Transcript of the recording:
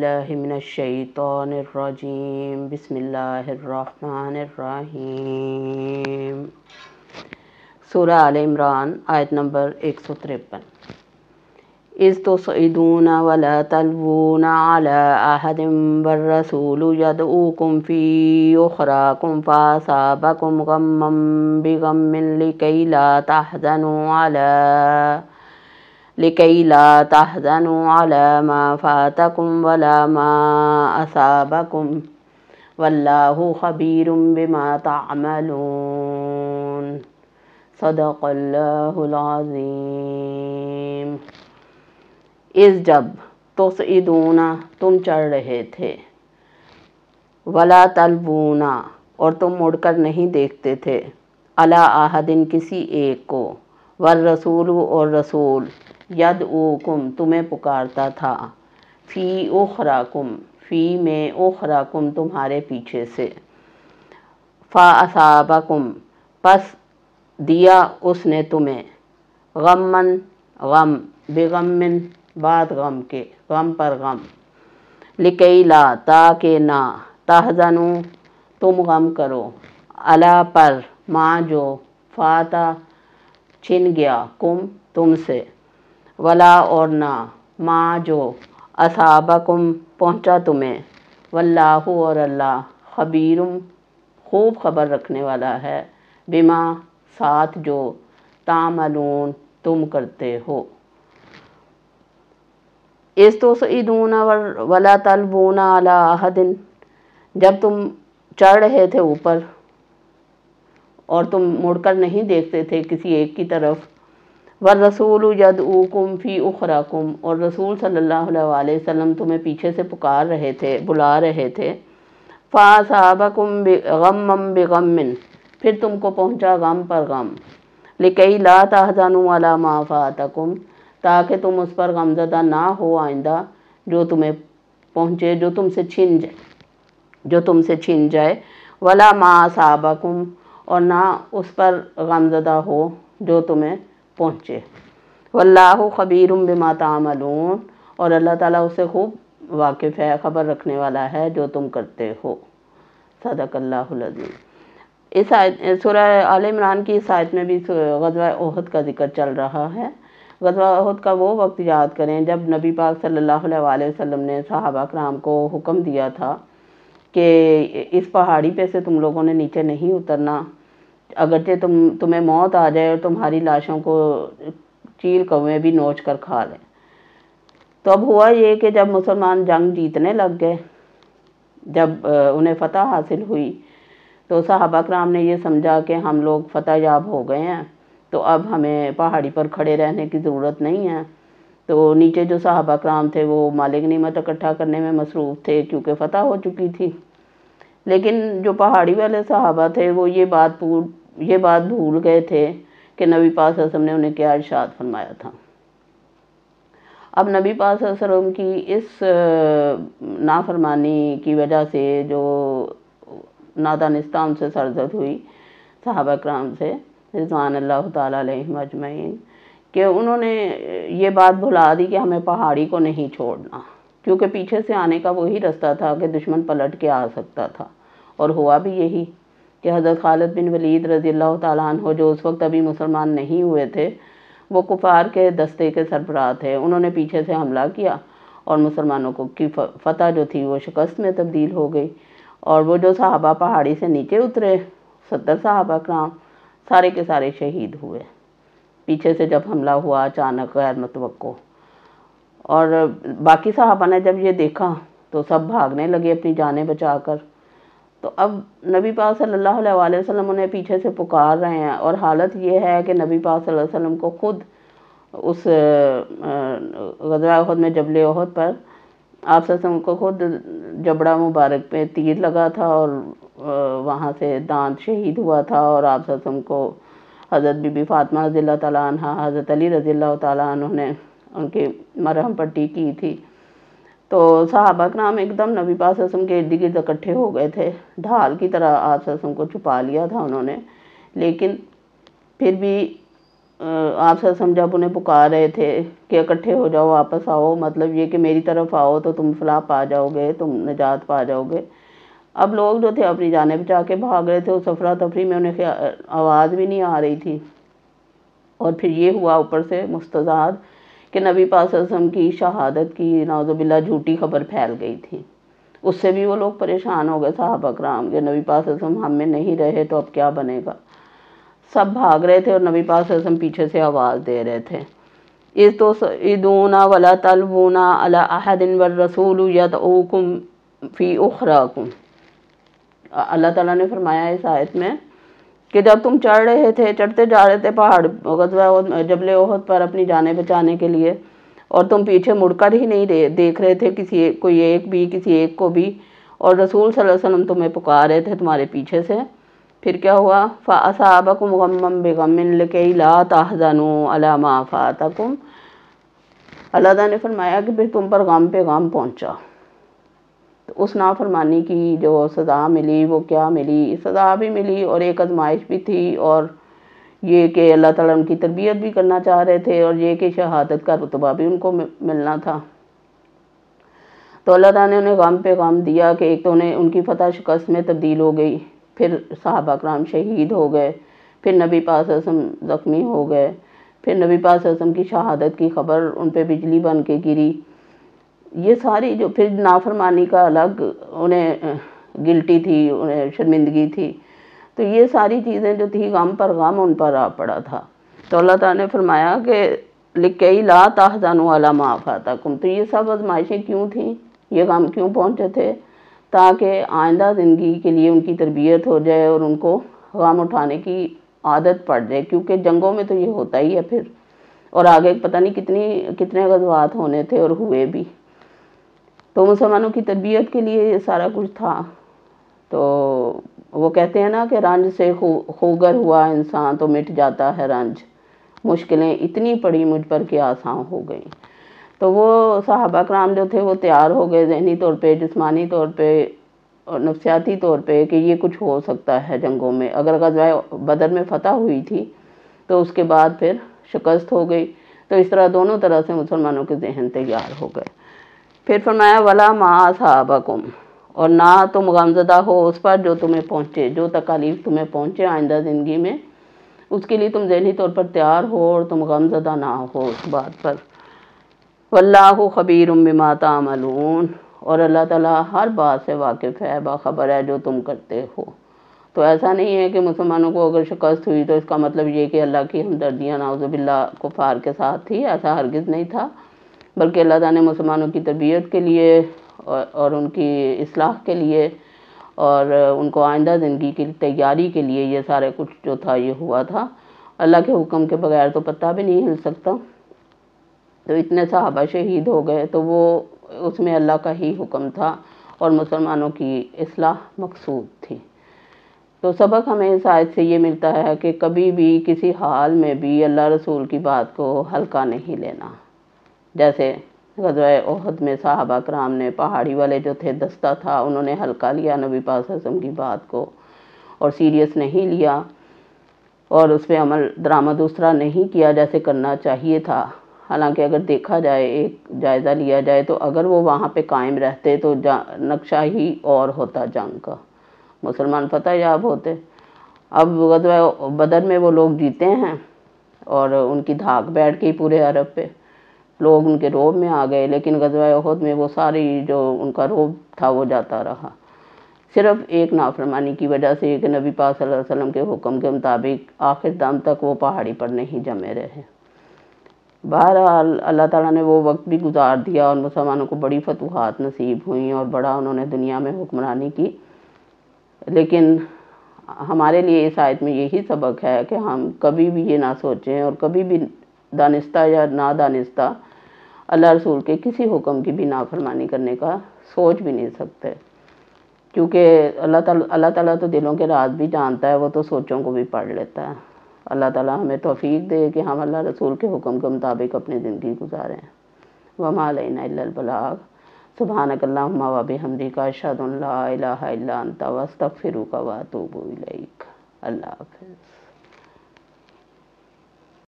باللہ من الشیطان الرجیم بسم اللہ الرحمن الرحیم۔ سورہ آل عمران آیت نمبر 153۔ اذ تصعدون ولا تلوون على احد والرسول يدعوكم في اخراكم فاصابكم غما بغم لكي لا تحزنوا على ما فاتكم ولا ما أصابكم والله خبير بما تعملون۔ صدق اللہ العظیم۔ اس جب تصعدون تم چڑھ رہے تھے، ولا تلوون اور تم مڑ کر نہیں دیکھتے تھے، علی احد کسی ایک کو، والرسول اور رسول، یدعوکم تمہیں پکارتا تھا، فی اخراکم فی میں اخراکم تمہارے پیچھے سے، فاصابکم پس دیا اس نے تمہیں، غمن غم، بغمن بعد غم کے، غم پر غم، لکی لا تاکہ نہ، تحزنوا تم غم کرو، علی پر، ما جو، فاتا چھن گیا، کم تم سے، ولا اور نہ، ما جو، اصابکم پہنچا تمہیں، واللہ اور اللہ، خبیرم خوب خبر رکھنے والا ہے، بما ساتھ جو، تعملون تم کرتے ہو۔ اذ تصعدون ولا تلوون علی احد جب تم چڑھ رہے تھے اوپر اور تم مڑ کر نہیں دیکھتے تھے کسی ایک کی طرف، والرسول یدعوکم فی اخراکم اور رسول صلی اللہ علیہ وسلم تمہیں پیچھے سے پکار رہے تھے، بلا رہے تھے، فاصابکم غما بغم پھر تم کو پہنچا غم پر غم، لکی لا تحزنوا علی ما فاتکم تاکہ تم اس پر غمزدہ نہ ہو آئندہ جو تمہیں پہنچے، جو تم سے چھن جائے، ولا ما اصابکم اور نہ اس پر غمزدہ ہو جو تمہیں پہنچے، واللہ خبیر بما تعملون اور اللہ تعالیٰ اس سے خوب واقف ہے، خبر رکھنے والا ہے جو تم کرتے ہو۔ صدق اللہ العظیم۔ اس آیت سورہ آل عمران کی اس آیت میں بھی غزوہ احد کا ذکر چل رہا ہے۔ غزوہ احد کا وہ وقت یاد کریں جب نبی پاک صلی اللہ علیہ وسلم نے صحابہ کرام کو حکم دیا تھا کہ اس پہاڑی پہ سے تم لوگوں نے نیچے نہیں اترنا، اگرچہ تمہیں موت آ جائے اور تمہاری لاشوں کو چیل کوے بھی نوچ کر کھا لیں۔ تو اب ہوا یہ کہ جب مسلمان جنگ جیتنے لگ گئے، جب انہیں فتح حاصل ہوئی، تو صحابہ کرام نے یہ سمجھا کہ ہم لوگ فتح یاب ہو گئے ہیں، تو اب ہمیں پہاڑی پر کھڑے رہنے کی ضرورت نہیں ہے۔ تو نیچے جو صحابہ کرام تھے وہ مال غنیمت اکٹھا کرنے میں مصروف تھے کیونکہ فتح ہو چکی تھی، لیکن جو پہاڑی والے صحابہ تھے وہ یہ بات بھول گئے تھے کہ نبی پاک صلی اللہ علیہ وسلم نے انہیں کیا ارشاد فرمایا تھا۔ اب نبی پاک صلی اللہ علیہ وسلم کی اس نافرمانی کی وجہ سے جو نادانستہ ان سے سرزد ہوئی صحابہ کرام سے رضوان اللہ تعالیٰ علیہم اجمعین، کہ انہوں نے یہ بات بھلا دی کہ ہمیں پہاڑی کو نہیں چھوڑنا، کیونکہ پیچھے سے آنے کا وہی رستہ تھا کہ دشمن پلٹ کے آ سکتا تھا، اور ہوا بھی یہی کہ حضرت خالد بن ولید رضی اللہ تعالیٰ عنہ جو اس وقت ابھی مسلمان نہیں ہوئے تھے، وہ کفار کے دستے کے سربراہ تھے، انہوں نے پیچھے سے حملہ کیا اور مسلمانوں کی فتح جو تھی وہ شکست میں تبدیل ہو گئی، اور وہ جو صحابہ پہاڑی سے نیچے اترے 70 صحابہ کرام سارے کے سارے شہید ہوئے، پیچھے سے جب حملہ ہوا اچانک غیر متوقع، اور باقی صحابہ نے جب یہ دیکھا تو سب بھاگنے لگے اپنی جانیں بچا کر۔ تو اب نبی پاک صلی اللہ علیہ وسلم انہیں پیچھے سے پکار رہے ہیں، اور حالت یہ ہے کہ نبی پاک صلی اللہ علیہ وسلم کو خود اس غزوہ احد میں جبل احد پر آپ صلی اللہ علیہ وسلم کو خود جبڑا مبارک پہ تیر لگا تھا اور وہاں سے دانت شہید ہوا تھا، اور آپ صلی اللہ علیہ وسلم کو حضرت بی بی فاطمہ رضی اللہ تعالیٰ عنہ، حضرت علی رضی اللہ تعالیٰ عنہ نے ان کی مرہم پٹی کی تھی۔ تو صحابہ کرام ایک دم نبی پاک صلی اللہ علیہ وسلم کے ارد گرد اکٹھے ہو گئے تھے، ڈھال کی طرح آپ صلی اللہ علیہ وسلم کو چھپا لیا تھا انہوں نے، لیکن پھر بھی آپ صلی اللہ علیہ وسلم جب انہیں پکار رہے تھے کہ اکٹھے ہو جاؤ، واپس آؤ، مطلب یہ کہ میری طرف آؤ تو تم فلاح پا جاؤ گے، تم نجات پا جاؤ گے۔ اب لوگ جو تھے اپنی جانیں بچا کے بھاگ رہے تھے، اس افراتفری میں انہیں آواز بھی نہیں آ رہی تھی۔ اور پھر یہ ہوا اوپر سے مستضاد کہ نبی پاک صلی اللہ علیہ وسلم کی شہادت کی نعوذ باللہ جھوٹی خبر پھیل گئی تھی۔ اس سے بھی وہ لوگ پریشان ہو گئے صحابہ کرام کہ نبی پاک صلی اللہ علیہ وسلم ہم میں نہیں رہے تو اب کیا بنے گا۔ سب بھاگ رہے تھے اور نبی پاک صلی اللہ علیہ وسلم پیچھے سے آواز دے رہے تھے، اِذْ تُصْعِدُونَ وَلَا تَلْوُونَ عَلَىٰ أَحَدٍ وَالرَّسُولُ يَدْعُوكُمْ فِي أُخْرَاكُمْ۔ اللہ تعالیٰ نے فرمایا اس آیت میں کہ جب تم چڑھتے جا رہے تھے پہاڑ غزوہ جبل احد پر اپنی جانیں بچانے کے لیے، اور تم پیچھے مڑ کر ہی نہیں دیکھ رہے تھے کسی ایک کو بھی، اور رسول صلی اللہ علیہ وسلم تمہیں پکار رہے تھے تمہارے پیچھے سے، پھر کیا ہوا؟ فَأَصَابَكُمْ غَمًّا بِغَمٍّ لِكَيْ لَا تَحْزَنُوا عَلَىٰ مَا فَاتَكُمْ۔ اللہ تعالیٰ نے فرمایا کہ پھر تم پر غم پہ غم پہنچا۔ تو اس نافرمانی کی جو سزا ملی وہ کیا ملی؟ سزا بھی ملی اور ایک آزمائش بھی تھی، اور یہ کہ اللہ تعالیٰ ان کی تربیت بھی کرنا چاہ رہے تھے، اور یہ کہ شہادت کا رتبہ بھی ان کو ملنا تھا۔ تو اللہ تعالیٰ نے انہیں غم پہ غم دیا کہ ایک تو انہیں ان کی فتح شکست میں تبدیل ہو گئی، پھر صحابہ کرام شہید ہو گئے، پھر نبی پاک صلی اللہ علیہ وسلم زخمی ہو گئے، پھر نبی پاک صلی اللہ علیہ وسلم کی شہادت کی خبر ان پہ بجلی بن کے گری۔ یہ ساری جو پھر نافرمانی کا الگ انہیں گلٹی تھی، انہیں شرمندگی تھی، تو یہ ساری چیزیں جو تھی غم پر غم ان پر آ پڑا تھا۔ تو اللہ تعالیٰ نے فرمایا کہ لِكَيْ لَا تَحْزَنُوا عَلَىٰ مَا فَاتَكُمْ۔ تو یہ سب آزمائشیں کیوں تھیں، یہ غم کیوں پہنچے تھے؟ تاکہ آئندہ زندگی کے لیے ان کی تربیت ہو جائے اور ان کو غم اٹھانے کی عادت پڑ جائے، کیونکہ جنگوں میں تو یہ ہوتا ہی ہے پھر، اور آگے پتہ نہیں کتنے غزوات ہونے تھے اور ہوئے بھی۔ تو مسلمانوں کی تربیت کے لیے یہ سارا کچھ تھا۔ تو وہ کہتے ہیں نا کہ رنج سے خوگر ہوا انسان تو مٹ جاتا ہے رنج، مشکلیں اتنی پڑی مجھ پر کہ آسان ہو گئیں۔ تو وہ صحابہ کرام جو تھے وہ تیار ہو گئے ذہنی طور پہ، جسمانی طور پہ اور نفسیاتی طور پہ کہ یہ کچھ ہو سکتا ہے جنگوں میں۔ اگر غزوہ بدر میں فتح ہوئی تھی تو اس کے بعد پھر شکست ہو گئی، تو اس طرح دونوں طرح سے مسلمانوں کے ذہن تیار ہو گئے۔ پھر فرمایا وَلَا مَا أَصَابَكُمْ، اور نہ تم غمزدہ ہو اس پر جو تمہیں پہنچے، جو تکالیف تمہیں پہنچے آئندہ زندگی میں، اس کے لیے تم ذہنی طور پر تیار ہو اور تم غمزدہ نہ ہو اس بات پر۔ وَاللَّهُ خَبِيرٌ بِمَا تَعْمَلُونَ، اور اللہ تعالیٰ ہر بات سے واقف ہے، باخبر ہے جو تم کرتے ہو۔ تو ایسا نہیں ہے کہ مسلمانوں کو اگر شکست ہوئی تو اس کا مطلب یہ کہ اللہ کی ہمدردیاں نعوذ باللہ کفار کے ساتھ تھی، ایسا ہرگز نہیں تھا، بلکہ اللہ تعالیٰ نے مسلمانوں کی تربیت کے لیے اور ان کی اصلاح کے لیے اور ان کو آئندہ زندگی کی تیاری کے لیے یہ سارے کچھ جو تھا یہ ہوا تھا۔ اللہ کے حکم کے بغیر تو پتہ بھی نہیں ہل سکتا۔ تو اتنے صحابہ شہید ہو گئے تو وہ اس میں اللہ کا ہی حکم تھا اور مسلمانوں کی اصلاح مقصود تھی۔ تو سبق ہمیں اس آیت سے یہ ملتا ہے کہ کبھی بھی کسی حال میں بھی اللہ رسول کی بات کو ہلکا نہیں لینا۔ جیسے غزوہ احد میں صحابہ کرام نے، پہاڑی والے جو تھے دستہ تھا، انہوں نے ہلکا لیا نبی پاک صلی اللہ علیہ وسلم کی بات کو اور سیریس نہیں لیا، اور اس پہ عمل درآمد اس طرح نہیں کیا جیسے کرنا چاہیے تھا۔ حالانکہ اگر دیکھا جائے، ایک جائزہ لیا جائے تو اگر وہ وہاں پہ قائم رہتے تو نقشہ ہی اور ہوتا جنگ کا، مسلمان فتح یاب ہوتے۔ اب غزوہ بدر میں وہ لوگ جیتے ہیں اور ان کی دھاک بیٹھ گئی پورے عرب پہ، لوگ ان کے روب میں آ گئے، لیکن غزوہ احد میں وہ ساری جو ان کا روب تھا وہ جاتا رہا، صرف ایک نافرمانی کی وجہ سے کہ نبی پاک صلی اللہ علیہ وسلم کے حکم کے مطابق آخر دم تک وہ پہاڑی پر نہیں جمے رہے۔ بہرحال اللہ تعالیٰ نے وہ وقت بھی گزار دیا اور مسلمانوں کو بڑی فتوحات نصیب ہوئیں اور بڑا انہوں نے دنیا میں حکمرانی کی۔ لیکن ہمارے لیے اس آیت میں یہی سبق ہے کہ ہم کبھی بھی یہ نہ سوچیں اور کبھی بھی دانستہ یا نادانستہ اللہ رسول کے کسی حکم کی بھی نافرمانی کرنے کا سوچ بھی نہیں سکتے، کیونکہ اللہ تعالیٰ تو دلوں کے راز بھی جانتا ہے، وہ تو سوچوں کو بھی پڑھ لیتا ہے۔ اللہ تعالیٰ ہمیں توفیق دے کہ ہم اللہ رسول کے حکم کے مطابق اپنی زندگی گزاریں۔ وما علینا الا البلاغ۔ سبحانک اللہم و بحمدک، اشہد ان لا الہ الا انت، واستغفرک واتوب الیک۔ اللہ حافظ۔